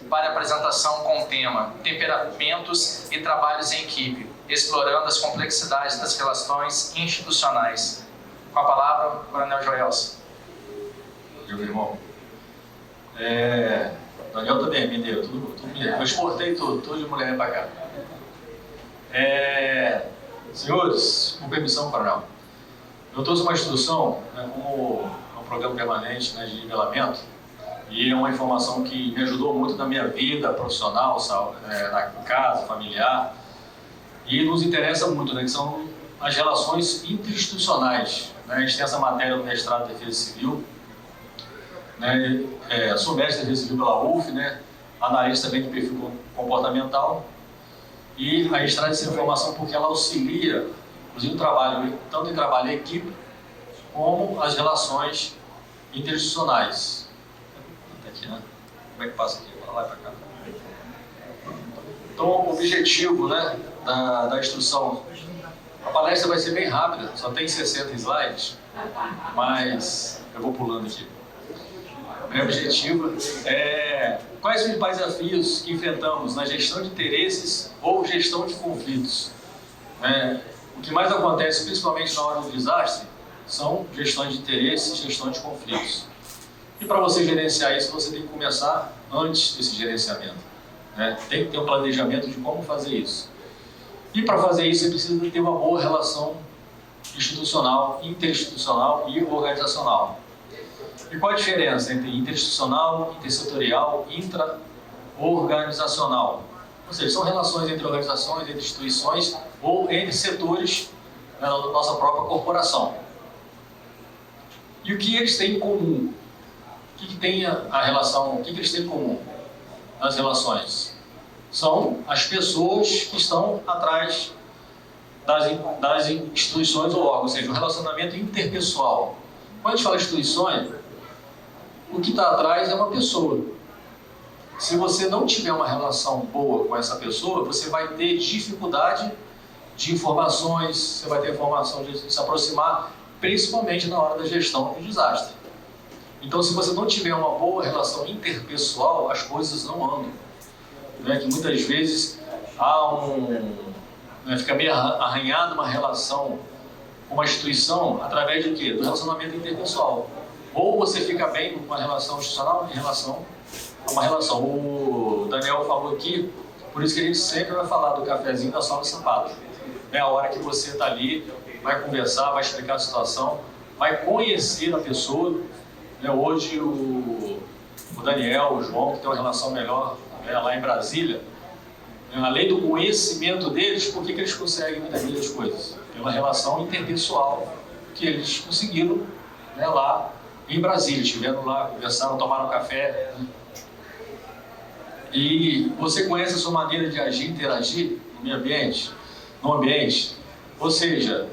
para a apresentação com o tema Temperamentos e Trabalhos em Equipe, explorando as complexidades das relações institucionais. Com a palavra, Coronel Joelson. Meu irmão. Daniel também me deu, tudo me deu. Eu exportei tudo de mulher para cá. Senhores, com permissão, Coronel, eu trouxe uma instrução, como um programa permanente, de nivelamento, e é uma informação que me ajudou muito na minha vida profissional, na casa, familiar, e nos interessa muito, que são as relações interinstitucionais. A gente tem essa matéria no mestrado de Defesa Civil, sou mestre de Defesa Civil pela UF, analista também de perfil comportamental, e a gente traz essa informação porque ela auxilia, inclusive, o trabalho, tanto em trabalho em equipe, como as relações interinstitucionais. Aqui, Como é que passa aqui? Para lá e para cá. Então, o objetivo da instrução, a palestra vai ser bem rápida, só tem 60 slides, mas eu vou pulando aqui. O meu objetivo é quais os principais desafios que enfrentamos na gestão de interesses ou gestão de conflitos. O que mais acontece, principalmente na hora do desastre, são gestões de interesses e gestão de conflitos. E para você gerenciar isso, você tem que começar antes desse gerenciamento. Tem que ter um planejamento de como fazer isso. E para fazer isso, você precisa ter uma boa relação institucional, interinstitucional e organizacional. E qual a diferença entre interinstitucional, intersetorial e intra-organizacional? Ou seja, são relações entre organizações, entre instituições ou entre setores da nossa própria corporação. E o que eles têm em comum? O que tem a relação, o que eles têm em comum nas relações? São as pessoas que estão atrás das instituições ou órgãos, ou seja, o relacionamento interpessoal. Quando a gente fala instituições, o que está atrás é uma pessoa. Se você não tiver uma relação boa com essa pessoa, você vai ter dificuldade de informações, você vai ter informação de se aproximar, principalmente na hora da gestão do desastre. Então, se você não tiver uma boa relação interpessoal, as coisas não andam. Que muitas vezes fica meio arranhada uma relação com uma instituição através de quê? Do relacionamento interpessoal. Ou você fica bem com uma relação institucional em relação a uma relação. O Daniel falou aqui, por isso que a gente sempre vai falar do cafezinho da sola e sapato. A hora que você está ali, vai conversar, vai explicar a situação, vai conhecer a pessoa. Hoje o Daniel, o João, que tem uma relação melhor lá em Brasília, além do conhecimento deles, por que eles conseguem muitas vezes as coisas? Pela relação interpessoal que eles conseguiram lá em Brasília, estiveram lá, conversaram, tomaram café. E você conhece a sua maneira de agir, interagir no ambiente? Ou seja,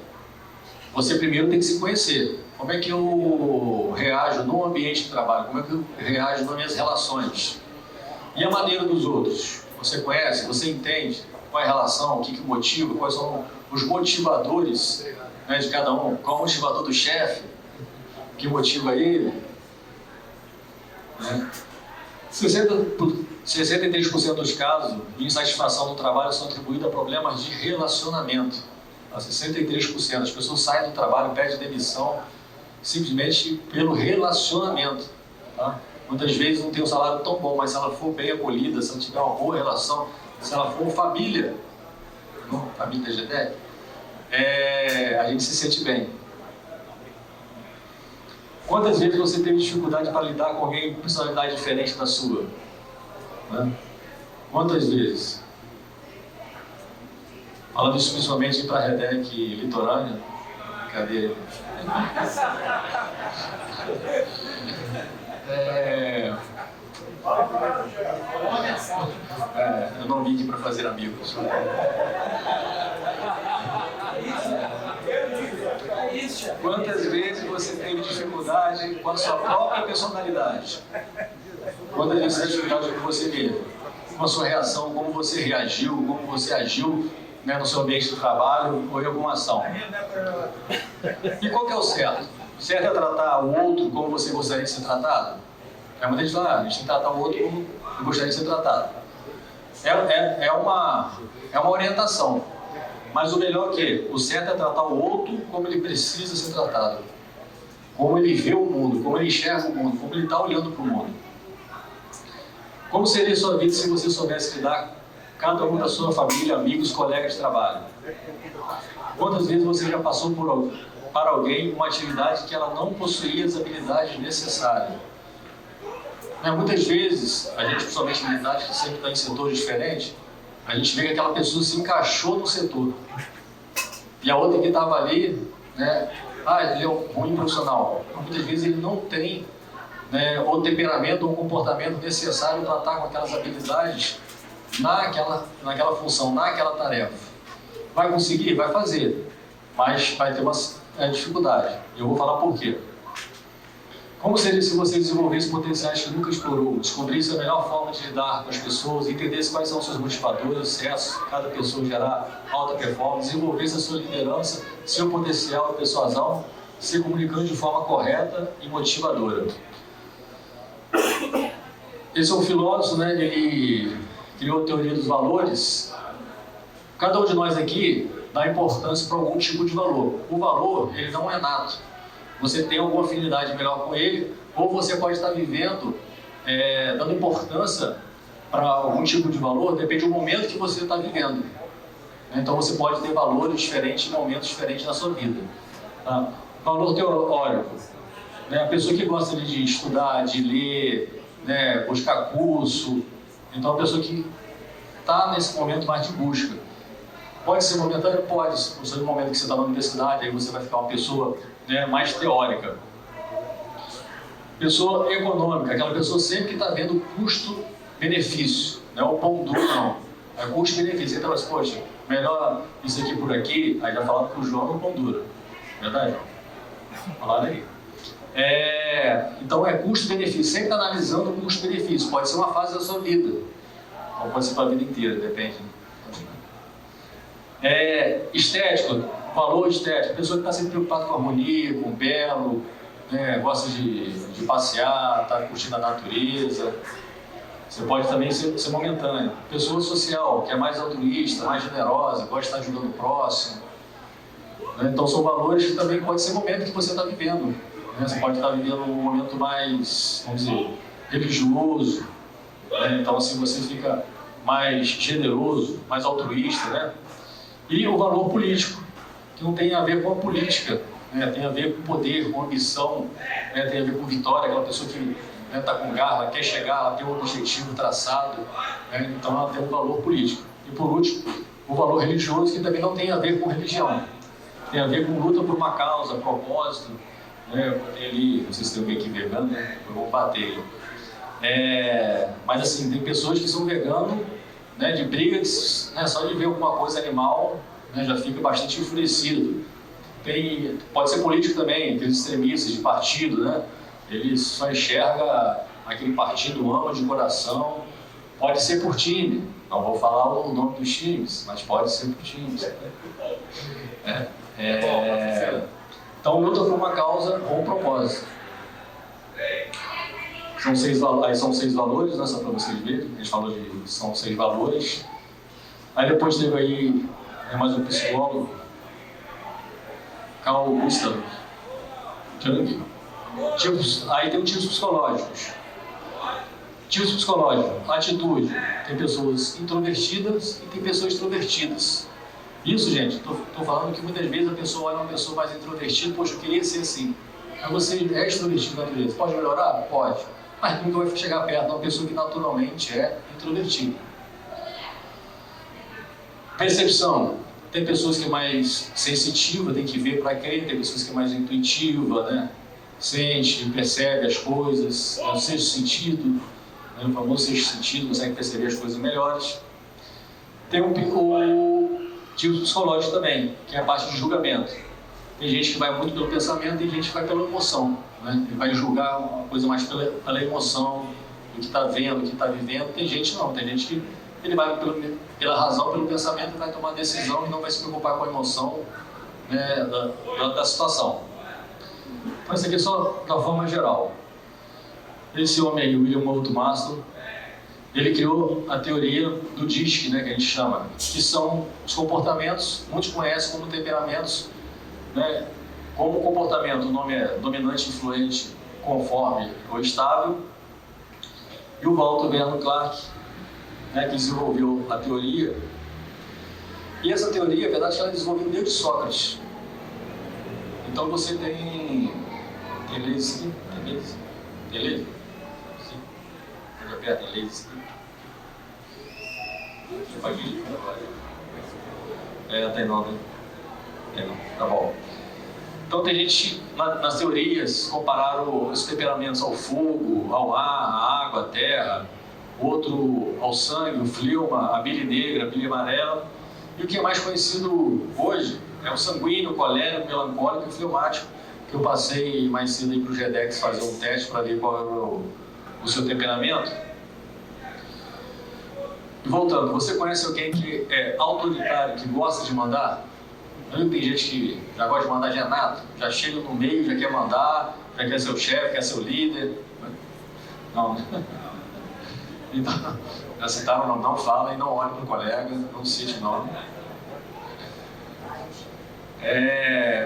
você primeiro tem que se conhecer. Como é que eu reajo no ambiente de trabalho? Como é que eu reajo nas minhas relações? E a maneira dos outros? Você conhece? Você entende qual é a relação? O que motiva? Quais são os motivadores de cada um? Qual é o motivador do chefe? O que motiva ele? 63% dos casos de insatisfação no trabalho são atribuídos a problemas de relacionamento. 63%. As pessoas saem do trabalho, pedem demissão, simplesmente pelo relacionamento. Muitas vezes não tem um salário tão bom, mas se ela for bem acolhida, se ela tiver uma boa relação, se ela for família da GEDEC, a gente se sente bem. Quantas vezes você teve dificuldade para lidar com alguém com personalidade diferente da sua? Quantas vezes? Falando isso principalmente para a GEDEC Litorânea. Cadê? Eu não vim aqui para fazer amigos. Quantas vezes você teve dificuldade com a sua própria personalidade? Quantas vezes você teve dificuldade com você mesmo? Com a sua reação, como você reagiu, como você agiu no seu ambiente de trabalho ou em alguma ação? E qual que é o certo? O certo é tratar o outro como você gostaria de ser tratado? Muita gente fala, a gente tem que tratar o outro como eu gostaria de ser tratado. É uma orientação, mas o melhor é que o certo é tratar o outro como ele precisa ser tratado, como ele vê o mundo, como ele enxerga o mundo, como ele está olhando para o mundo. Como seria a sua vida se você soubesse lidar cada um da sua família, amigos, colegas de trabalho? Quantas vezes você já passou para alguém uma atividade que ela não possuía as habilidades necessárias? Muitas vezes, a gente, principalmente em unidade que sempre está em setores diferentes, a gente vê que aquela pessoa se encaixou no setor. E a outra que estava ali, ele é um ruim profissional. Muitas vezes ele não tem o temperamento ou o comportamento necessário para estar com aquelas habilidades naquela função, naquela tarefa. Vai conseguir? Vai fazer, mas vai ter uma dificuldade. Eu vou falar por quê. Como seria se você desenvolvesse potenciais que nunca explorou, descobrisse a melhor forma de lidar com as pessoas, entendesse quais são os seus motivadores, sucesso, cada pessoa gerar alta performance, desenvolvesse a sua liderança, seu potencial e persuasão, se comunicando de forma correta e motivadora? Esse é um filósofo, ele criou a teoria dos valores. Cada um de nós aqui dá importância para algum tipo de valor. O valor, ele não é nato. Você tem alguma afinidade melhor com ele, ou você pode estar vivendo, dando importância para algum tipo de valor, depende do momento que você está vivendo. Então você pode ter valores diferentes, momentos diferentes na sua vida. Tá? Valor teórico. A pessoa que gosta de estudar, de ler, buscar curso, então a pessoa que está nesse momento mais de busca. Pode ser momentâneo? Pode. Por ser no momento que você está na universidade, aí você vai ficar uma pessoa mais teórica. Pessoa econômica, aquela pessoa sempre que está vendo custo-benefício, não é o pão duro, não. É custo-benefício. Então, poxa, melhor isso aqui por aqui, aí já falaram que o João é o pão duro. Verdade? Falaram aí. Então é custo-benefício, sempre está analisando o custo-benefício. Pode ser uma fase da sua vida, ou pode ser para a vida inteira, depende. Estético, valor estético, a pessoa que está sempre preocupada com a harmonia, com o belo, gosta de passear, está curtindo a natureza. Você pode também ser momentâneo. Pessoa social, que é mais altruísta, mais generosa, gosta de estar ajudando o próximo. Então são valores que também pode ser momento que você está vivendo. Você pode estar vivendo um momento mais, vamos dizer, religioso. Então assim você fica mais generoso, mais altruísta, E o valor político, que não tem a ver com a política, tem a ver com poder, com ambição, tem a ver com vitória, aquela pessoa que está com garra, quer chegar, ela tem um objetivo traçado, então ela tem um valor político. E por último, o valor religioso, que também não tem a ver com religião, tem a ver com luta por uma causa, propósito. Tem ali, não sei se tem alguém aqui vegano, eu vou bater ele. Mas assim, tem pessoas que são veganos, de brigas, só de ver alguma coisa animal, já fica bastante enfurecido. Pode ser político também, aqueles extremistas de partido, ele só enxerga aquele partido, ama de coração. Pode ser por time, não vou falar o nome dos times, mas pode ser por times. Então luta por uma causa ou um propósito. São 6 valores, só para vocês verem. A gente falou são 6 valores. Aí depois teve aí mais um psicólogo, Carl Gustav Jung. Aí tem tipos psicológicos. Tipos psicológicos, atitude. Tem pessoas introvertidas e tem pessoas extrovertidas. Isso, gente, estou falando que muitas vezes a pessoa olha uma pessoa mais introvertida, poxa, eu queria ser assim. Mas você é extrovertido na natureza. Pode melhorar? Pode. Mas nunca vai chegar perto de uma pessoa que naturalmente é introvertida. Percepção. Tem pessoas que é mais sensitiva, tem que ver para crer. Tem pessoas que é mais intuitiva, sente, percebe as coisas, é o sexto sentido, o famoso sexto sentido, consegue perceber as coisas melhores. Tem o tipo psicológico também, que é a parte de julgamento. Tem gente que vai muito pelo pensamento, tem gente que vai pela emoção. Ele vai julgar uma coisa mais pela emoção, do que está vendo, do que está vivendo. Tem gente não, tem gente que ele vai pela razão, pelo pensamento, e vai tomar decisão e não vai se preocupar com a emoção da situação. Então isso aqui é só da forma geral. Esse homem aí, William Moulton Marston, ele criou a teoria do DISC, né, que a gente chama, que são os comportamentos, muitos conhecem como temperamentos, né, como comportamento, o nome é dominante, influente, conforme ou estável, e o Walter Werner Clark, né, que desenvolveu a teoria. E essa teoria, a verdade, ela é desenvolvida desde Sócrates. Então você tem leis aqui, tem leis? Sim. Onde aperta, tem leis aqui. Tem não, né? Tem não, tá bom. Então tem gente, nas teorias, compararam os temperamentos ao fogo, ao ar, à água, à terra, outro ao sangue, o fleuma, a bile negra, a bile amarela. E o que é mais conhecido hoje é o sanguíneo, o colérico, o melancólico e o fleumático, que eu passei mais cedo aí para o GEDEX fazer um teste para ver qual é o seu temperamento. E voltando, você conhece alguém que é autoritário, que gosta de mandar? Tem gente que já gosta de mandar de nato, já chega no meio, já quer mandar, já quer ser o chefe, quer ser o líder. Não. Então, já citaram, não fala e não olhe para o colega, não cite nome.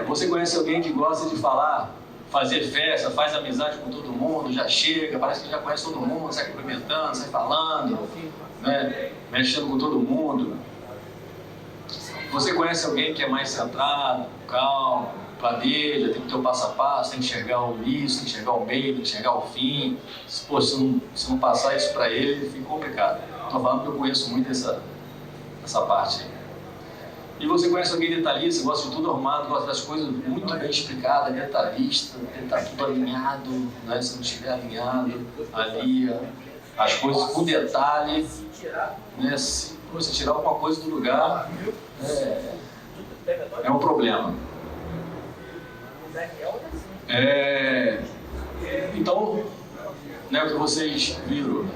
Você conhece alguém que gosta de falar, fazer festa, faz amizade com todo mundo, já chega, parece que já conhece todo mundo, sai cumprimentando, sai falando, né, mexendo com todo mundo. Você conhece alguém que é mais centrado, calmo, planeja, tem que ter o passo a passo, tem que enxergar o início, tem que enxergar o meio, tem que enxergar o fim. Pô, se não passar isso para ele, fica complicado. Estou falando que eu conheço muito essa parte aí. E você conhece alguém detalhista, gosta de tudo arrumado, gosta das coisas muito bem explicadas, detalhista, tem que estar tudo alinhado, né? Se não estiver alinhado, ali as coisas com detalhe, né? Se você tirar alguma coisa do lugar, é um problema. Então, né, o que vocês viram,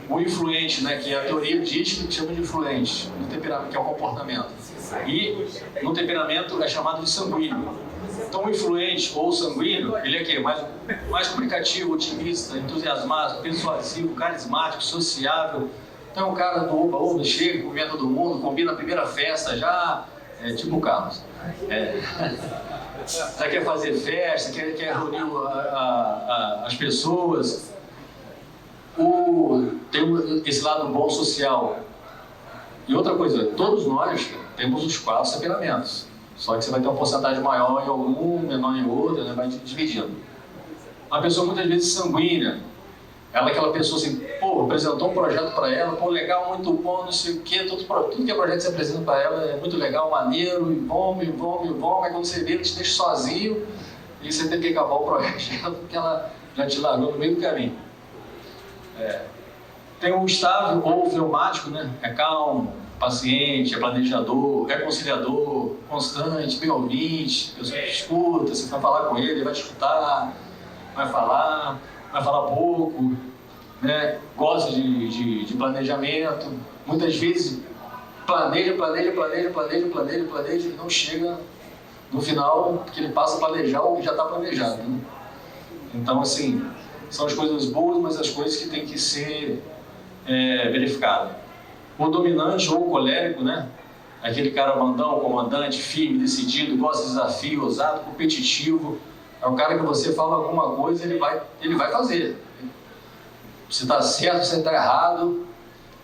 o influente, né, que a teoria diz que chama de influente, no temperamento, que é o comportamento. E no temperamento é chamado de sanguíneo. Então o influente ou sanguíneo, ele é o quê? Mais comunicativo, otimista, entusiasmado, persuasivo, carismático, sociável. Então o cara do oba-oba chega, cumprimenta todo mundo, combina a primeira festa já, tipo o Carlos. Já quer fazer festa, quer reunir as pessoas. Tem esse lado bom social. E outra coisa, todos nós temos os 4 temperamentos. Só que você vai ter uma porcentagem maior em algum, menor em outro, né? Vai dividindo. Uma pessoa muitas vezes sanguínea, ela é aquela pessoa assim, pô, apresentou um projeto para ela, pô, legal, muito bom, não sei o quê, tudo que é projeto que você apresenta para ela é muito legal, maneiro, e bom, mas quando você vê, ela te deixa sozinho e você tem que acabar o projeto porque ela já te largou no meio do caminho. Tem o estável ou o fleumático, né? É calmo, paciente, é planejador, é conciliador, constante, bem ouvinte, pessoa que escuta, você vai falar com ele vai te escutar, vai falar pouco, né? Gosta de planejamento, muitas vezes planeja e não chega no final, porque ele passa a planejar o que já está planejado, né? Então, assim, são as coisas boas, mas as coisas que têm que ser verificadas. O dominante ou o colérico, né? Aquele cara mandão, comandante, firme, decidido, gosta de desafio, ousado, competitivo. É um cara que você fala alguma coisa, ele vai fazer. Se está certo, se está errado,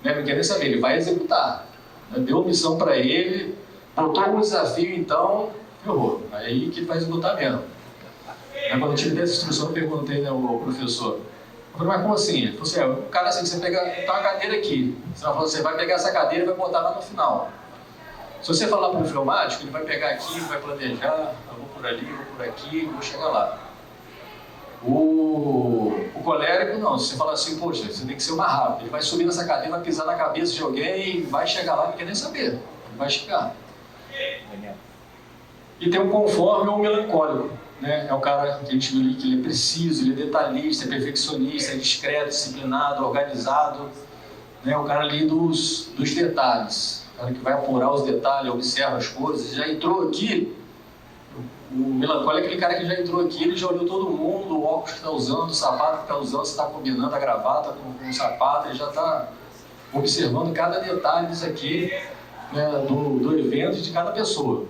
né? Não quer nem saber, ele vai executar. Deu missão para ele, botou um desafio, então, ferrou. Aí que ele vai executar mesmo. Quando eu tive dessa instrução, eu perguntei, né, ao professor, eu falei, mas como assim? Ele falou assim, o cara assim, você tá uma cadeira aqui, você vai pegar essa cadeira e vai botar lá no final. Se você falar para o fleumático, ele vai pegar aqui, vai planejar, eu vou por ali, vou por aqui, vou chegar lá. O colérico não, se você falar assim, poxa, você tem que ser mais rápido, ele vai subir nessa cadeira, vai pisar na cabeça de alguém e vai chegar lá, não quer nem saber, ele vai chegar. E tem um conforme ou um melancólico, né? É o cara que a gente viu ali, que ele é preciso, ele é detalhista, é perfeccionista, é discreto, disciplinado, organizado, né? O cara ali dos detalhes, o cara que vai apurar os detalhes, observa as coisas, já entrou aqui. O melancólico é aquele cara que já entrou aqui, ele já olhou todo mundo, o óculos que está usando, o sapato que está usando, se está combinando a gravata com o sapato, ele já está observando cada detalhe disso aqui, né, do evento e de cada pessoa.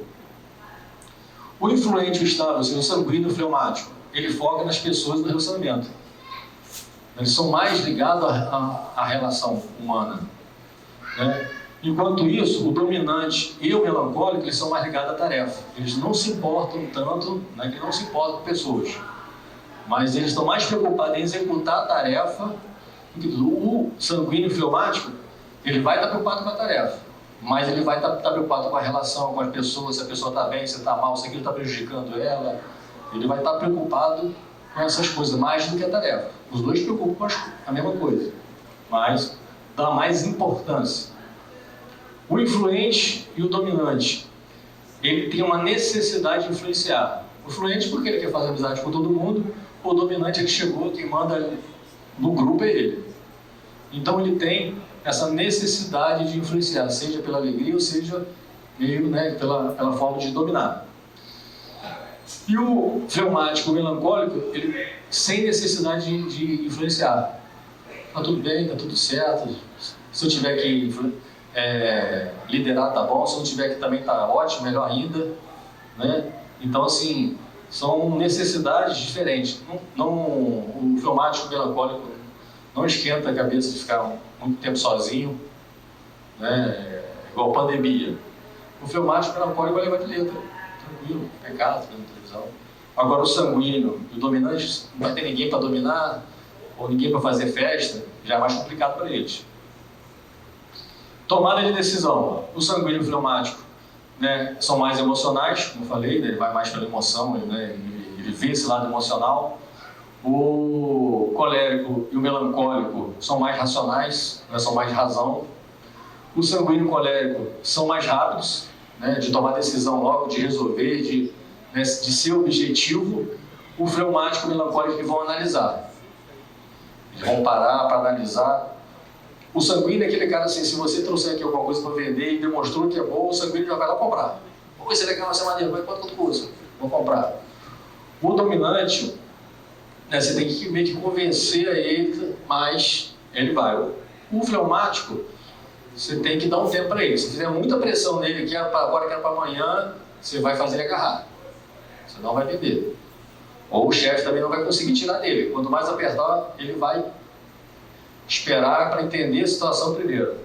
O influente, o estável, ou seja, o sanguíneo, o fleumático, ele foca nas pessoas do relacionamento. Eles são mais ligados à relação humana, né? Enquanto isso, o dominante e o melancólico, eles são mais ligados à tarefa. Eles não se importam tanto, né, que não se importam com pessoas. Mas eles estão mais preocupados em executar a tarefa. O sanguíneo fleumático, ele vai estar preocupado com a tarefa, mas ele vai estar preocupado com a relação com as pessoas, se a pessoa está bem, se está mal, se aquilo está prejudicando ela. Ele vai estar preocupado com essas coisas mais do que a tarefa. Os dois se preocupam com a mesma coisa, mas dá mais importância. O influente e o dominante, ele tem uma necessidade de influenciar. O influente porque ele quer fazer amizade com todo mundo, o dominante, ele chegou, quem manda no grupo é ele. Então ele tem essa necessidade de influenciar, seja pela alegria ou seja meio, né, pela forma de dominar. E o fleumático, o melancólico, ele sem necessidade de influenciar. Tá tudo bem, tá tudo certo. Se eu tiver que liderar, tá bom. Se eu não tiver que também tá ótimo, melhor ainda, né? Então, assim, são necessidades diferentes. O fleumático, o melancólico, não esquenta a cabeça de ficar muito tempo sozinho, né? Igual pandemia. O fleumático, o melancólico vai levar de letra, tranquilo, pecado, vendo televisão. Agora o sanguíneo e o dominante, não vai ter ninguém para dominar, ou ninguém para fazer festa, já é mais complicado para eles. Tomada de decisão. O sanguíneo e o fleumático, né, são mais emocionais, como eu falei, né, ele vai mais pela emoção, ele vê esse lado emocional. O colérico e o melancólico são mais racionais, né, são mais de razão. O sanguíneo e o colérico são mais rápidos, né, de tomar decisão logo, de resolver, de ser objetivo. O fleumático e o melancólico que vão analisar. Eles vão parar para analisar. O sanguíneo é aquele cara assim, se você trouxer aqui alguma coisa para vender e demonstrou que é bom, o sanguíneo já vai lá comprar. Pô, isso é legal, isso é maneiro, mas quanto custa? Vou comprar. O dominante, né, você tem que meio que convencer a ele, mas ele vai. O fleumático, você tem que dar um tempo para ele. Se fizer muita pressão nele, que é para agora, que é para amanhã, você vai fazer ele agarrar. Você não vai vender. Ou o chefe também não vai conseguir tirar dele. Quanto mais apertar, ele vai esperar para entender a situação primeiro.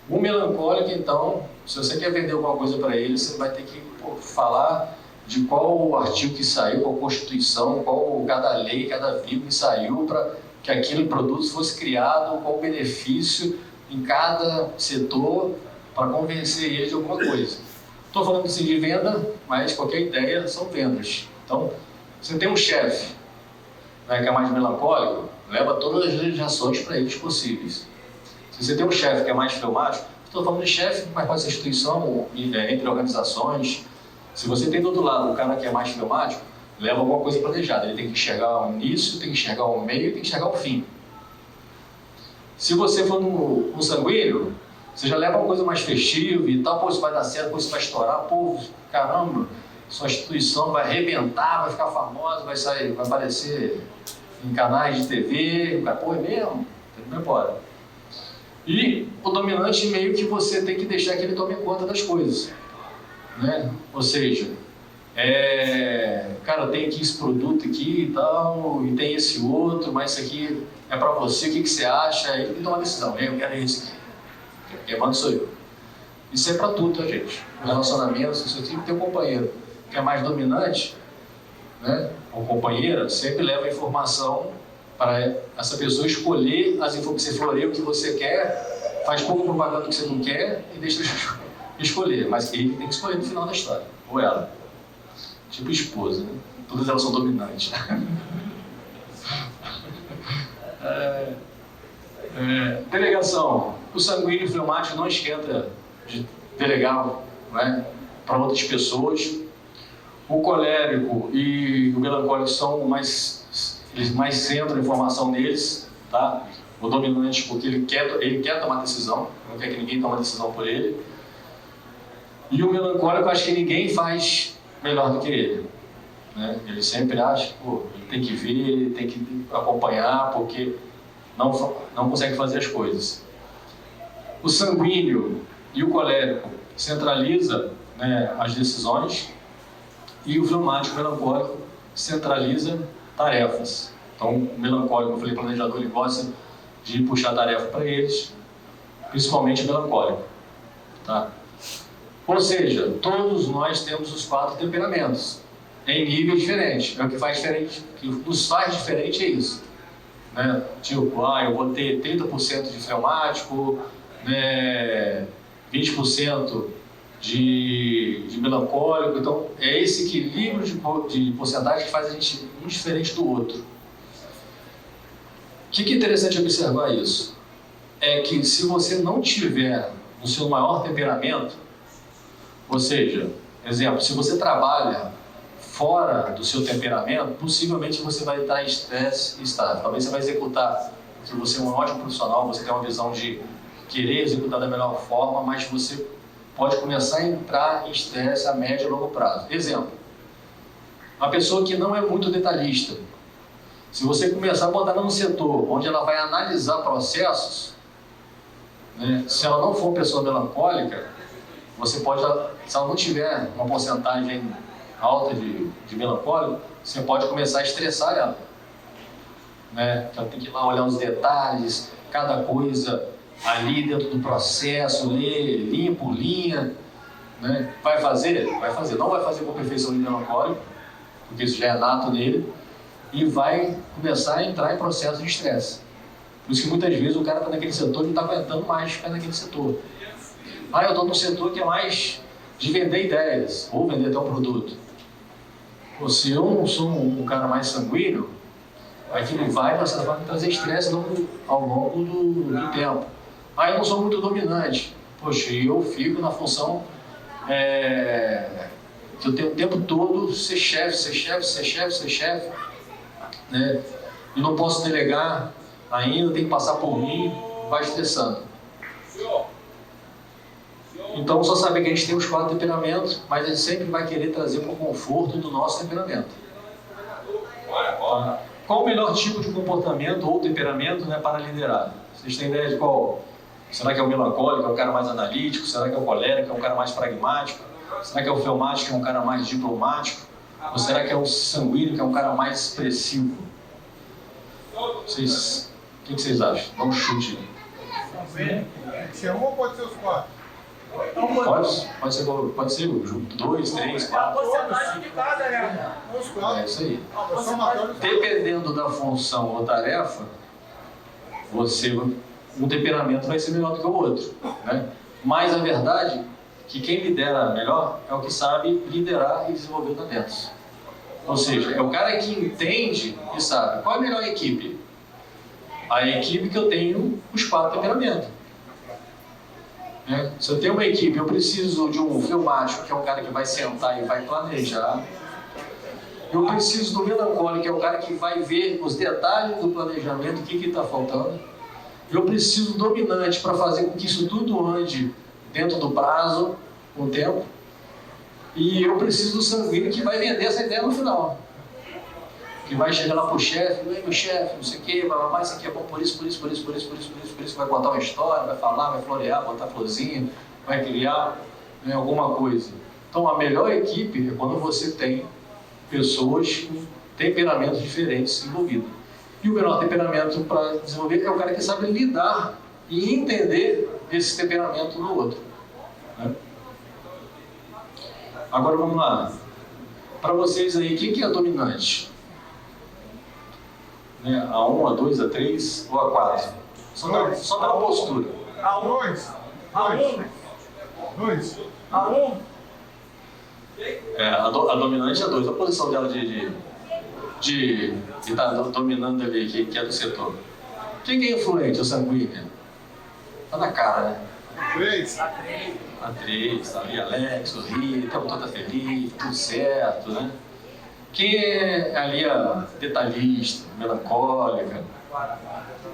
O melancólico, então, se você quer vender alguma coisa para ele, você vai ter que falar de qual o artigo que saiu, qual a Constituição, qual cada lei, cada vírgula que saiu para que aquele produto fosse criado, qual o benefício em cada setor para convencer ele de alguma coisa. Estou falando assim de venda, mas qualquer ideia são vendas. Então, você tem um chefe, né, que é mais melancólico, leva todas as legislações para eles possíveis. Se você tem um chefe que é mais fleumático, estou falando de chefe, mas pode ser instituição, entre organizações. Se você tem do outro lado um cara que é mais fleumático, leva alguma coisa planejada. Ele tem que enxergar o início, tem que enxergar o meio, tem que enxergar o fim. Se você for no sanguíneo, você já leva uma coisa mais festiva e tal, pô, isso vai dar certo, pô, isso vai estourar, pô, caramba, sua instituição vai arrebentar, vai ficar famosa, vai aparecer em canais de TV, pô, é mesmo? Não embora. E o dominante meio que você tem que deixar que ele tome conta das coisas, né? Ou seja, cara, tem aqui esse produto aqui e tal, e tem esse outro, mas isso aqui é para você, o que você acha? Ele tem que tomar uma decisão, eu quero esse aqui. Quem manda sou eu. Isso é para tudo, tá, gente? No relacionamento, você tem que ter um companheiro que é mais dominante, né? Ou companheira, sempre leva a informação para essa pessoa escolher as informações. Você floreia o que você quer, faz pouco propaganda do que você não quer e deixa escolher. Mas ele tem que escolher no final da história, ou ela. Tipo esposa, né? Todas elas são dominantes. Delegação. O sanguíneo e o fleumático não esquenta de delegar, né, para outras pessoas. O colérico e o melancólico são eles mais centram a informação neles, tá? O dominante, porque ele quer tomar decisão, não quer que ninguém tome decisão por ele. E o melancólico, acho que ninguém faz melhor do que ele, né? Ele sempre acha, pô, ele tem que ver, ele tem que acompanhar, porque não consegue fazer as coisas. O sanguíneo e o colérico centraliza, né, as decisões, e o fleumático melancólico centraliza tarefas. Então, o melancólico, eu falei, planejador, ele gosta de puxar tarefa para eles, principalmente o melancólico. Tá? Ou seja, todos nós temos os 4 temperamentos, em níveis diferentes. É o que faz diferente, o que nos faz diferente é isso. Né? Tipo, eu vou ter 30% de fleumático, né, 20% de melancólico. Então, é esse equilíbrio de porcentagem que faz a gente um diferente do outro. O que é interessante observar isso? É que se você não tiver no seu maior temperamento, ou seja, exemplo, se você trabalha fora do seu temperamento, possivelmente você vai estar em estresse estável. Talvez você vai executar, que você é um ótimo profissional, você tem uma visão de querer executar da melhor forma, mas você pode começar a entrar em estresse a médio e longo prazo. Exemplo, uma pessoa que não é muito detalhista. Se você começar a botar ela num setor onde ela vai analisar processos, né, se ela não for uma pessoa melancólica, você pode, se ela não tiver uma porcentagem alta de melancólico, você pode começar a estressar ela. Né? Ela tem que ir lá olhar os detalhes, cada coisa ali dentro do processo, ler linha por linha. Né? Vai fazer? Vai fazer. Não vai fazer com perfeição de melancólico, porque isso já é nato nele, e vai começar a entrar em processo de estresse. Por isso que muitas vezes o cara está naquele setor e não está aguentando mais ficar naquele setor. Eu estou num setor que é mais de vender ideias, ou vender até um produto. Ou se eu não sou um cara mais sanguíneo, aquilo vai trazer estresse ao longo do tempo. Eu não sou muito dominante. Poxa, eu fico na função que eu tenho o tempo todo ser chefe, né? E não posso delegar ainda, tem que passar por mim, vai estressando. Então, só saber que a gente tem os 4 temperamentos, mas a gente sempre vai querer trazer para o conforto do nosso temperamento. Qual o melhor tipo de comportamento ou temperamento, né, para liderar? Vocês têm ideia de qual? Será que é o melancólico, é um cara mais analítico? Será que é o colérico, é um cara mais pragmático? Será que é o fleumático, é um cara mais diplomático? Ou será que é o sanguíneo, que é um cara mais expressivo? O que vocês acham? Dá um chute. Tem que ser um ou pode ser os 4? Pode ser 2, 3, 4. A porcentagem de cada, né? É isso aí. Dependendo da função ou tarefa, um temperamento vai ser melhor do que o outro. Né? Mas a verdade é que quem lidera melhor é o que sabe liderar e desenvolver talentos. Ou seja, é o cara que entende e sabe qual é a melhor equipe. A equipe que eu tenho os 4 temperamentos. Se eu tenho uma equipe, eu preciso de um fleumático, que é um cara que vai sentar e vai planejar. Eu preciso do melancólico, que é o cara que vai ver os detalhes do planejamento, o que está faltando. Eu preciso do dominante para fazer com que isso tudo ande dentro do prazo, com o tempo. E eu preciso do sanguíneo, que vai vender essa ideia no final. Que vai chegar lá pro chefe, meu chefe, não sei o quê, mas isso aqui é bom por isso, vai contar uma história, vai falar, vai florear, botar florzinha, vai criar, né, alguma coisa. Então a melhor equipe é quando você tem pessoas com temperamentos diferentes envolvidos. E o melhor temperamento para desenvolver é o cara que sabe lidar e entender esse temperamento no outro. Né? Agora vamos lá. Para vocês aí, o que é dominante? A 1, a 2, a 3 ou a 4? Só dá uma postura. A 2. A 2. A 1. A dominante é a 2. A posição dela de estar dominando ali, que é do setor. Quem é influente? O sanguíneo? Tá na cara, né? A 3. A 3, tá ali, Alex, o Rio, o tempo todo tá feliz, tudo certo, né? Quem é ali a detalhista, melancólica,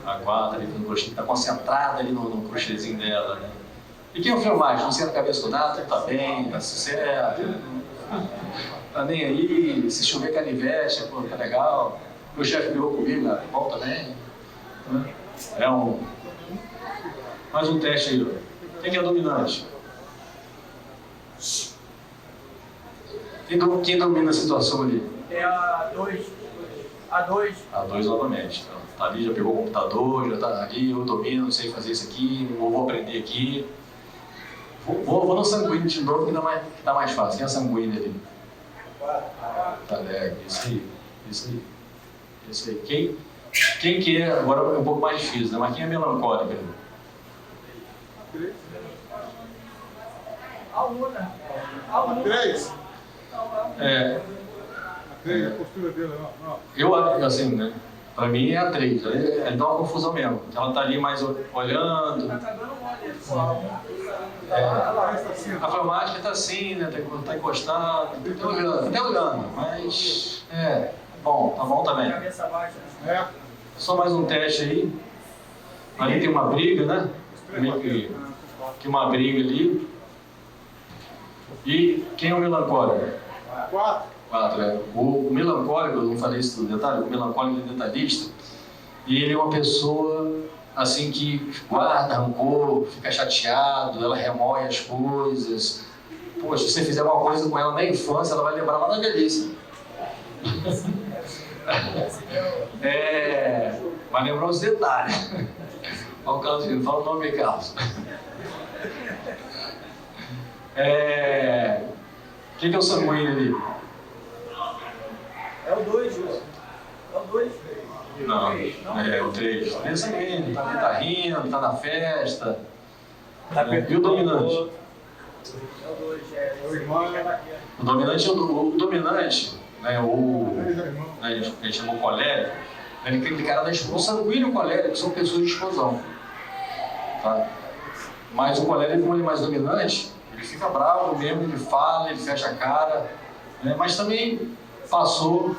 a 4 ali no crochê, está concentrada ali no crochêzinho dela, né? E quem é o fleumático? Não senta a cabeça com nada, tá bem, tá certo, tá nem aí, se chover canivete, pô, tá legal. Meu chefe brigou comigo, bom também. Mais um teste aí, ó. Quem que é dominante? Quem domina a situação ali? É a 2. A 2. A 2 novamente. Então, tá ali, já pegou o computador, já tá ali, eu domino, sei fazer isso aqui, vou aprender aqui. Vou no sanguíneo de novo, que dá mais fácil. Quem é sanguíneo ali? Tá, isso aí. Isso aí. Quem que é, agora é um pouco mais difícil, né? Mas quem é melancólico? A 1, né? A 1. 3. É. A 3, a postura dele, não. Eu, assim, né? Pra mim é a 3. Aí dá uma confusão mesmo. Ela tá ali mais olhando. Tá dando mole, pessoal. A fleumática tá assim, né? Tá encostado. Até olhando. Mas, bom, tá bom também. Cabeça baixa. É. Só mais um teste aí. Ali tem uma briga, né? Meio que uma briga ali. E quem é o melancólico? 4. 4, né? O melancólico, eu não falei isso no detalhe, o melancólico é detalhista. E ele é uma pessoa, assim, que guarda rancor, fica chateado, ela remoe as coisas. Poxa, se você fizer uma coisa com ela na infância, ela vai lembrar lá na velhice. Vai lembrar os detalhes. Olha o Carlos Gino, fala o nome aí, Carlos. Quem que é o sanguíneo ali? É o 2, Júlio. É o 2. Não, é o 3. É sanguíneo, tá rindo, tá na festa. E o dominante? É o 2, O irmão. O dominante, né, A a gente chamou colérico, ele tem aquele cara o sanguíneo colérico, que são pessoas de explosão. Tá? Mas o colérico, como ele é mais dominante, ele fica bravo mesmo, ele fala, ele fecha a cara, né? Mas também passou,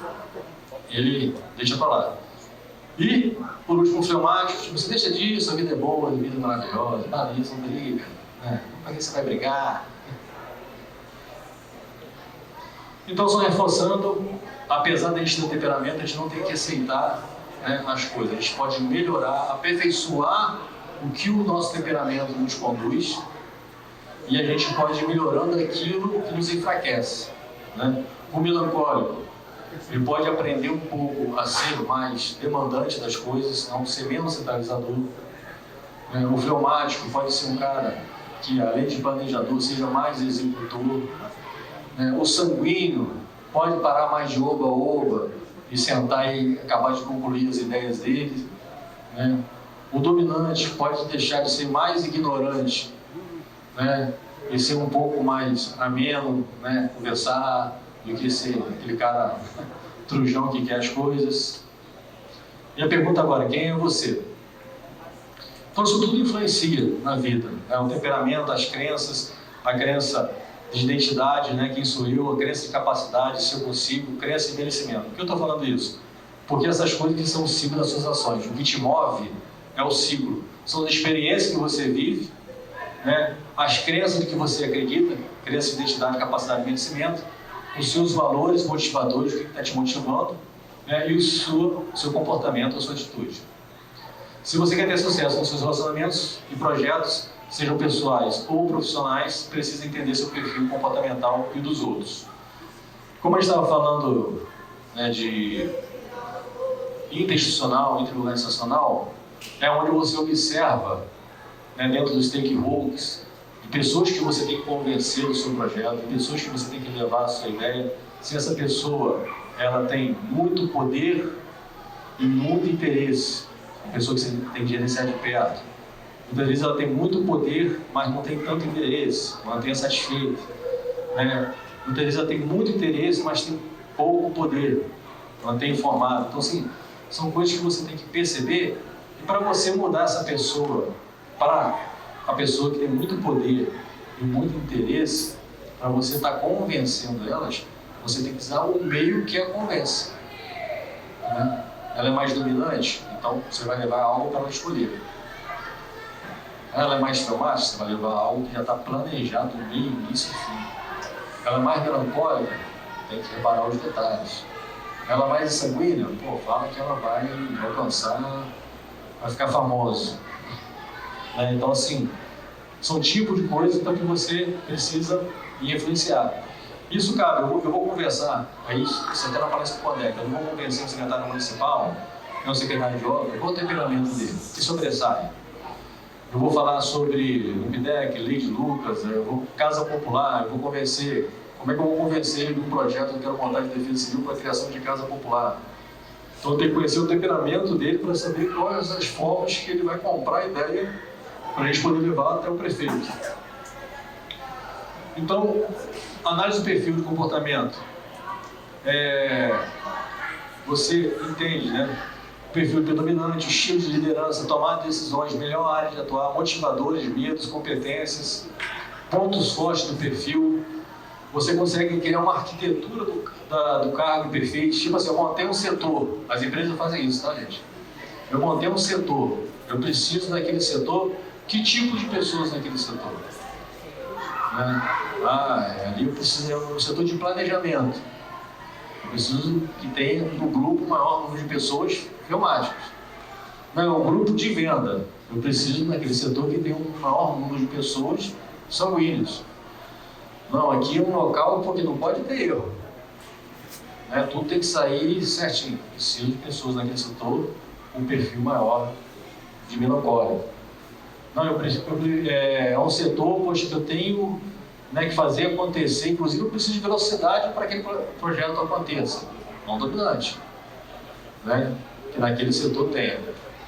ele deixa pra lá. E, por último, o fleumático, tipo, você deixa disso, a vida é boa, a vida é maravilhosa, nada disso, não briga, né? Pra que você vai brigar? Então, só reforçando, apesar de a gente ter temperamento, a gente não tem que aceitar, né, as coisas. A gente pode melhorar, aperfeiçoar o que o nosso temperamento nos conduz e a gente pode ir melhorando aquilo que nos enfraquece, né? O melancólico, ele pode aprender um pouco a ser mais demandante das coisas, não ser menos centralizador. O fleumático pode ser um cara que, além de planejador, seja mais executor. O sanguíneo pode parar mais de oba-oba e sentar e acabar de concluir as ideias dele. O dominante pode deixar de ser mais ignorante, né? E ser um pouco mais ameno, né? Conversar, do que ser aquele cara trujão que quer as coisas. E a pergunta agora, quem é você? Então isso tudo influencia na vida, né? O temperamento, as crenças, a crença de identidade, né? Quem sou eu, a crença de capacidade, se eu consigo, crença de merecimento. Por que eu estou falando isso? Porque essas coisas que são o ciclo das suas ações. O que te move é o ciclo. São as experiências que você vive, né? As crenças de que você acredita, crença de identidade, capacidade e merecimento, os seus valores motivadores, o que está te motivando, né? E o seu comportamento, a sua atitude. Se você quer ter sucesso nos seus relacionamentos e projetos, sejam pessoais ou profissionais, precisa entender seu perfil comportamental e dos outros. Como a gente estava falando, né, de interinstitucional, interorganizacional, é onde você observa, né, dentro dos stakeholders, de pessoas que você tem que convencer do seu projeto, de pessoas que você tem que levar a sua ideia. Se essa pessoa ela tem muito poder e muito interesse, a pessoa que você tem que gerenciar de perto, muitas vezes ela tem muito poder, mas não tem tanto interesse, não tem satisfeito, né? Muitas vezes ela tem muito interesse, mas tem pouco poder, não tem informado. Então, assim, são coisas que você tem que perceber, e para você mudar essa pessoa para a pessoa que tem muito poder e muito interesse, para você estar convencendo elas, você tem que usar o meio que a convence, né? Ela é mais dominante, então você vai levar algo para ela escolher. Ela é mais fleumática, você vai levar algo que já está planejado no meio, início e fim. Ela é mais melancólica, tem que reparar os detalhes. Ela é mais sanguínea, fala que ela vai alcançar, vai ficar famosa. né? Então, assim, são tipos de coisas então, que você precisa influenciar. Isso, cara, eu vou conversar, aí isso até na palestra do Codec, eu não vou convencer o secretário municipal, não o secretário de obra, qual o temperamento dele, que sobressai. Eu vou falar sobre o PIDEC, Lei de Lucas, Casa Popular, eu vou convencer, como é que eu vou convencer ele de um projeto que eu quero montar de defesa civil para a criação de Casa Popular. Então eu tenho que conhecer o temperamento dele para saber quais as formas que ele vai comprar a ideia para a gente poder levar até o prefeito. Então, análise do perfil de comportamento. Você entende, né? O perfil predominante, estilo de liderança, tomar decisões, melhor área de atuar, motivadores, medos, competências, pontos fortes do perfil. Você consegue criar uma arquitetura do cargo perfeito. Tipo assim, eu montei um setor. As empresas fazem isso, tá, gente? Eu montei um setor. Eu preciso daquele setor. Que tipo de pessoas naquele setor? Né? Ali eu preciso de um setor de planejamento. Eu preciso que tenha no grupo o maior número de pessoas reumáticas. Não, um grupo de venda. Eu preciso naquele setor que tenha um maior número de pessoas sanguíneos. Não, aqui é um local porque não pode ter erro. Né? Tudo tem que sair certinho. Preciso de pessoas naquele setor com um perfil maior de melancólia. Não, é um setor, poxa, que eu tenho, né, que fazer acontecer, inclusive eu preciso de velocidade para que aquele projeto aconteça. Não dominante, né, que naquele setor tenha.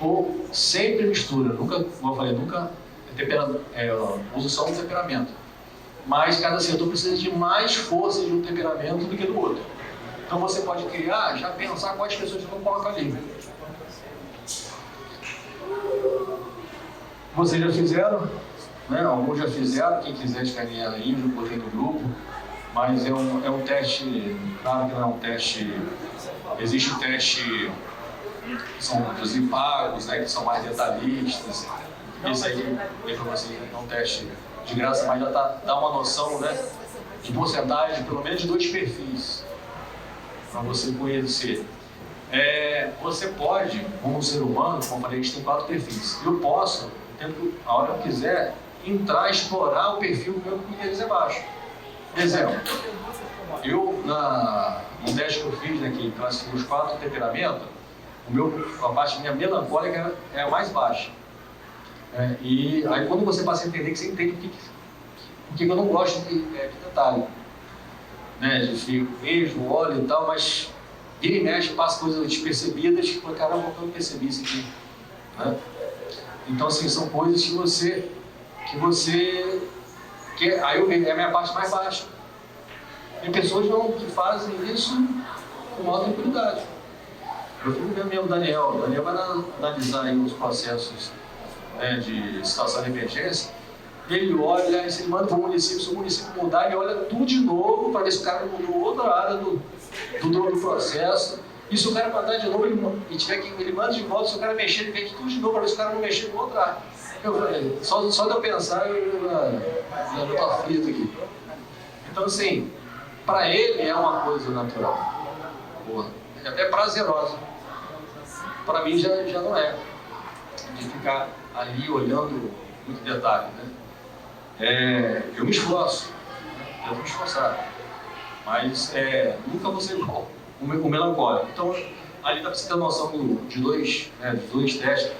Ou sempre mistura, nunca, como eu falei, nunca uso só um temperamento. Mas cada setor precisa de mais força de um temperamento do que do outro. Então você pode criar, já pensar quais pessoas vão colocar ali. Vocês já fizeram, né? Alguns já fizeram, quem quiser escanear aí, eu já botei no grupo, mas é um teste, claro que não é um teste, existe um teste, que são inclusive pagos, né, que são mais detalhistas, esse aí, para você, é um teste de graça, mas já dá uma noção, né, de porcentagem, pelo menos de 2 perfis, para você conhecer. Você pode, como ser humano, como eu falei, a gente tem 4 perfis, eu posso, a hora que eu quiser, entrar, explorar o perfil meu que eles é baixo. Exemplo, eu, no teste que eu fiz, né, que classificou os 4 temperamentos, a parte minha melancólica é a mais baixa. E aí quando você passa a entender, que você entende porque eu não gosto de detalhe. Né, de vejo, olho e tal, mas vira e mexe, passa coisas despercebidas, que caramba, eu não percebi isso aqui. Né? Então, assim, são coisas que você aí eu vejo, é a minha parte mais baixa. Tem pessoas que fazem isso com maior tranquilidade. Eu fico vendo mesmo o Daniel vai analisar aí os processos, né, de situação de emergência. Ele olha, se ele manda para o município, se o município mudar, ele olha tudo de novo para ver se o cara mudou outra área do processo. E se o cara mandar de novo, ele manda de volta, se o cara mexer, ele vende tudo de novo para ver se o cara não mexer no outra área. Eu falei, só de eu pensar, eu estou aflito aqui. Então, assim, para ele é uma coisa natural. Boa. É até prazerosa. Para mim já não é. De ficar ali olhando muito detalhe, né? Eu me esforço, eu vou me esforçar, mas nunca vou ser igual o melancólico. Então, ali dá para você ter noção de dois testes.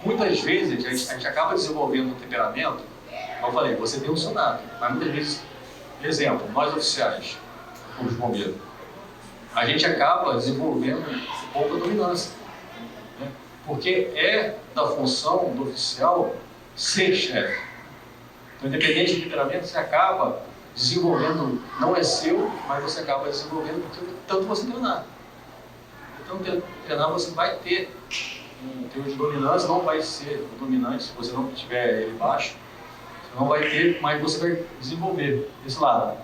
Muitas vezes a gente acaba desenvolvendo um temperamento, como eu falei, você tem um sonato, mas muitas vezes, exemplo, nós oficiais, como os bombeiros, a gente acaba desenvolvendo pouca dominância, né? Porque é da função do oficial ser chefe. Então, independente do temperamento, você acaba desenvolvendo, não é seu, mas você acaba desenvolvendo porque tanto você treinar. Então, treinar você vai ter um teor de dominância, não vai ser dominante se você não tiver ele baixo, você não vai ter, mas você vai desenvolver esse lado.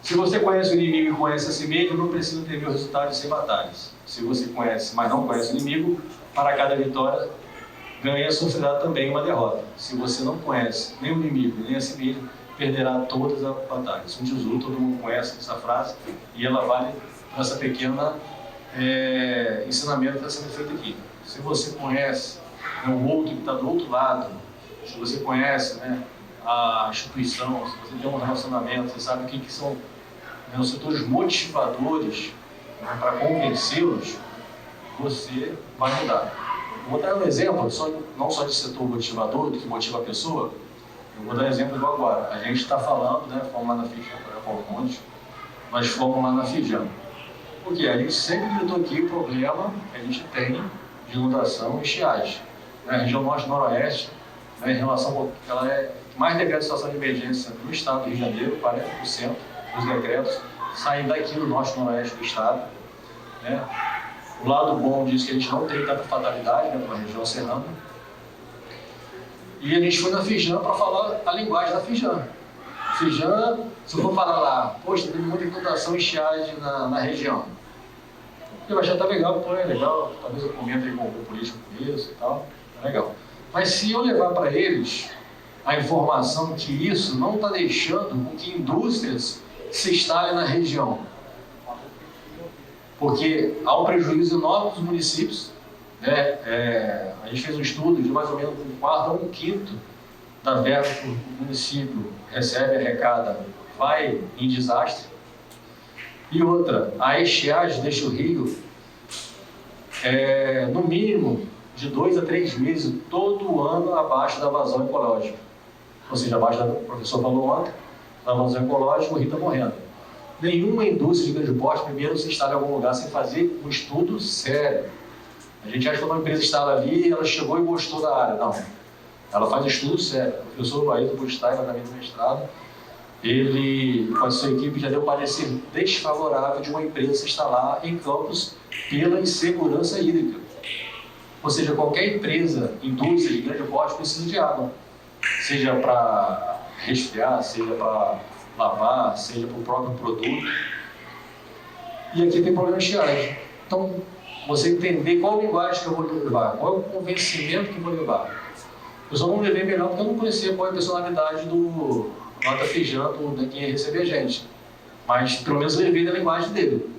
Se você conhece o inimigo e conhece a si mesmo, não precisa ter resultados sem batalhas. Se você conhece, mas não conhece o inimigo, para cada vitória, ganha sofrerá também uma derrota. Se você não conhece nem o inimigo, nem a si mesmo, perderá todas as batalhas. Sun Tzu, todo mundo conhece essa frase, e ela vale para essa pequena ensinamento que está sendo feito aqui. Se você conhece o outro que está do outro lado, se você conhece, né, a instituição, se você tem um relacionamento, você sabe o que são, né, os setores motivadores, né, para convencê-los, você vai mudar. Eu vou dar um exemplo, não só de setor motivador, do que motiva a pessoa. Eu vou dar um exemplo igual agora. A gente está falando, né, fomos lá na Fijam, nós fomos lá na Fijam. Porque a gente sempre lidou aqui o problema que a gente tem de inundação e estiagem. A região norte-noroeste, né, em relação, ela é mais decreto de situação de emergência no estado do Rio de Janeiro, 40% dos decretos saem daqui do norte-noroeste do estado. Né? O lado bom diz que a gente não tem tanta fatalidade, né, na região serrana. E a gente foi na Fijam para falar a linguagem da Fijam. Fijam, se eu for falar lá, poxa, tem muita inundação e estiagem na região. Eu achei até legal, pô, é legal, talvez eu comente aí com o político isso e tal, é legal. Mas se eu levar para eles a informação que isso não está deixando com que indústrias se instalem na região, porque há um prejuízo enorme para os municípios, né? A gente fez um estudo de mais ou menos um quarto a um quinto da verba que o município recebe, arrecada, vai em desastre. E outra, a estiagem deixa o rio, no mínimo, de 2 a 3 meses, todo ano abaixo da vazão ecológica. Ou seja, abaixo da, o professor falou ontem, da vazão ecológica, o rio está morrendo. Nenhuma indústria de grande porte, primeiro, se instala em algum lugar sem fazer um estudo sério. A gente acha que uma empresa instala ali, ela chegou e gostou da área. Não. Ela faz estudo sério. O professor Ailton Bustai, na minha mestrado, ele, com a sua equipe, já deu parecer desfavorável de uma empresa se instalar em Campos pela insegurança hídrica. Ou seja, qualquer empresa, indústria de grande porte, precisa de água. Seja para resfriar, seja para lavar, seja para o próprio produto. E aqui tem problema de estiagem. Então, você entender qual linguagem que eu vou levar, qual é o convencimento que eu vou levar. Eu só não levei melhor porque eu não conhecia qual é a personalidade do Nota Fijam, de quem ia receber a gente. Mas, pelo menos, eu levei da linguagem dele.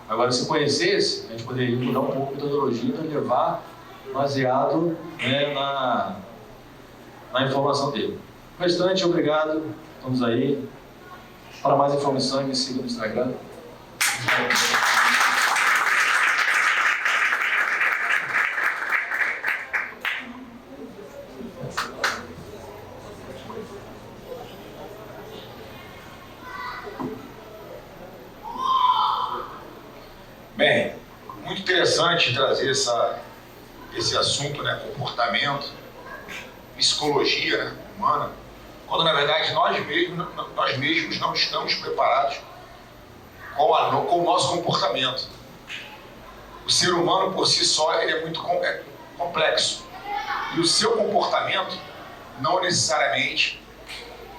Agora, se conhecesse, a gente poderia mudar um pouco a metodologia e levar baseado, né, na informação dele. No restante, obrigado. Estamos aí. Para mais informações, me siga no Instagram. Bem, muito interessante trazer esse assunto, né, comportamento, psicologia, né, humana, quando na verdade nós mesmos não estamos preparados com o nosso comportamento. O ser humano por si só ele é muito complexo e o seu comportamento não necessariamente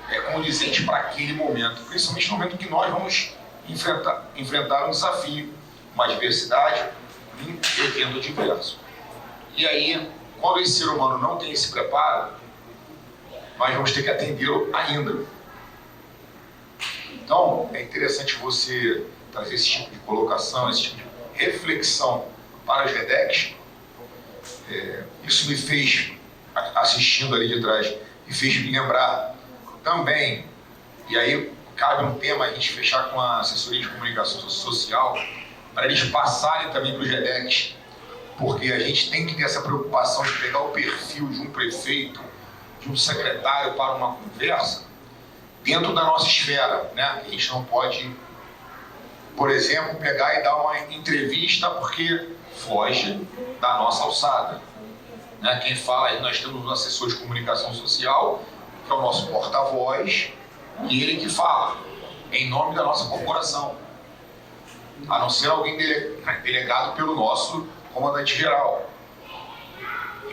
é condizente para aquele momento, principalmente no momento que nós vamos enfrentar um desafio, uma adversidade, um evento adverso. E aí, quando esse ser humano não tem esse preparo, nós vamos ter que atendê-lo ainda. Então, é interessante você trazer esse tipo de colocação, esse tipo de reflexão para os REDECs. Isso me fez, assistindo ali de trás, me fez me lembrar também, e aí cabe um tema a gente fechar com a assessoria de comunicação social, para eles passarem também para os REDECs, porque a gente tem que ter essa preocupação de pegar o perfil de um prefeito, de um secretário para uma conversa dentro da nossa esfera, né? A gente não pode, por exemplo, pegar e dar uma entrevista porque foge da nossa alçada, né? Quem fala aí, nós temos um assessor de comunicação social, que é o nosso porta-voz, e ele que fala em nome da nossa corporação, a não ser alguém delegado pelo nosso comandante-geral.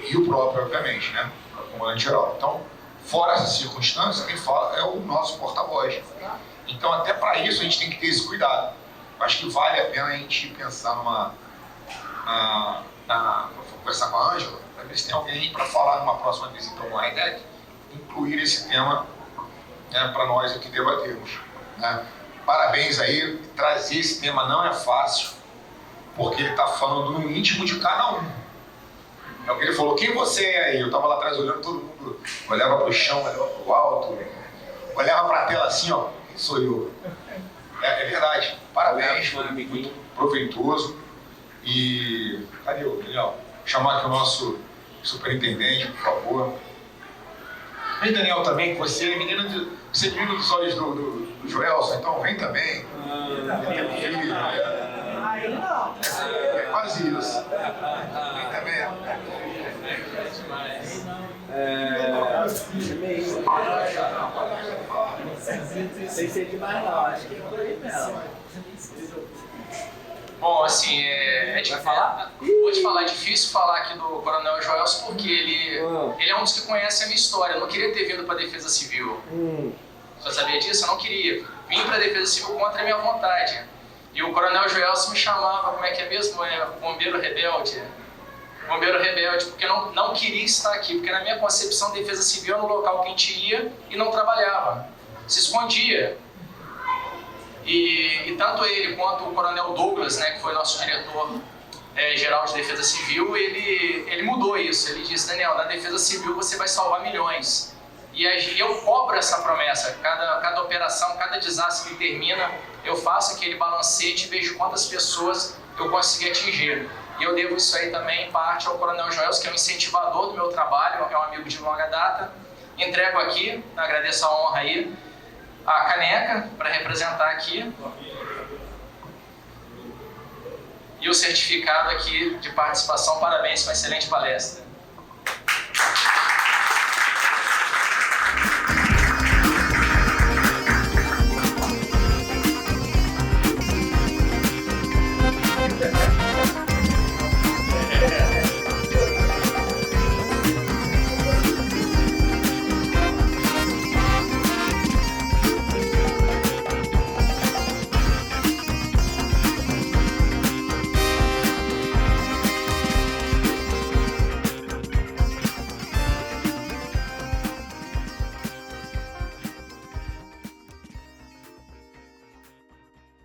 E o próprio, obviamente, né? O comandante-geral. Então, fora essa circunstância, quem fala é o nosso porta-voz. Então, até para isso, a gente tem que ter esse cuidado. Acho que vale a pena a gente pensar vou conversar com a Ângela, para ver se tem alguém para falar numa próxima visita ao REDEC, incluir esse tema, né, para nós aqui debatermos, né? Parabéns aí, trazer esse tema não é fácil, porque ele está falando no íntimo de cada um. É o que ele falou, quem você é aí? Eu estava lá atrás olhando todo mundo. olhava para o chão, olhava para o alto, olhava para a tela assim, ó, sou eu. É verdade, parabéns, foi muito proveitoso. E cadê o Daniel? Chamar aqui o nosso superintendente, por favor. Vem, Daniel, também, que você é menino dos olhos do Joelson, então vem também. Filho, Aí não. é quase isso. Vem também. Sem ser demais não, acho que é por aí mesmo. Bom, assim, vai falar? Vou te falar, é difícil falar aqui do Coronel Joelson porque ele é um dos que conhece a minha história. Eu não queria ter vindo para a Defesa Civil. Você sabia disso? Eu não queria. Vim para a Defesa Civil contra a minha vontade. E o Coronel Joelson me chamava, como é que é mesmo? Bombeiro rebelde. Bombeiro rebelde, porque eu não queria estar aqui, porque na minha concepção, Defesa Civil era um local que a gente ia e não trabalhava. Se escondia. E tanto ele quanto o Coronel Douglas, né, que foi nosso diretor geral de Defesa Civil, ele mudou isso. Ele disse: Daniel, na Defesa Civil você vai salvar milhões. E eu cobro essa promessa. Cada operação, cada desastre que termina, eu faço aquele balancete e vejo quantas pessoas eu consegui atingir. E eu devo isso aí também, em parte, ao Coronel Joelson, que é um incentivador do meu trabalho, é um amigo de longa data. Entrego aqui, agradeço a honra aí, a caneca para representar aqui e o certificado aqui de participação. Parabéns, uma excelente palestra.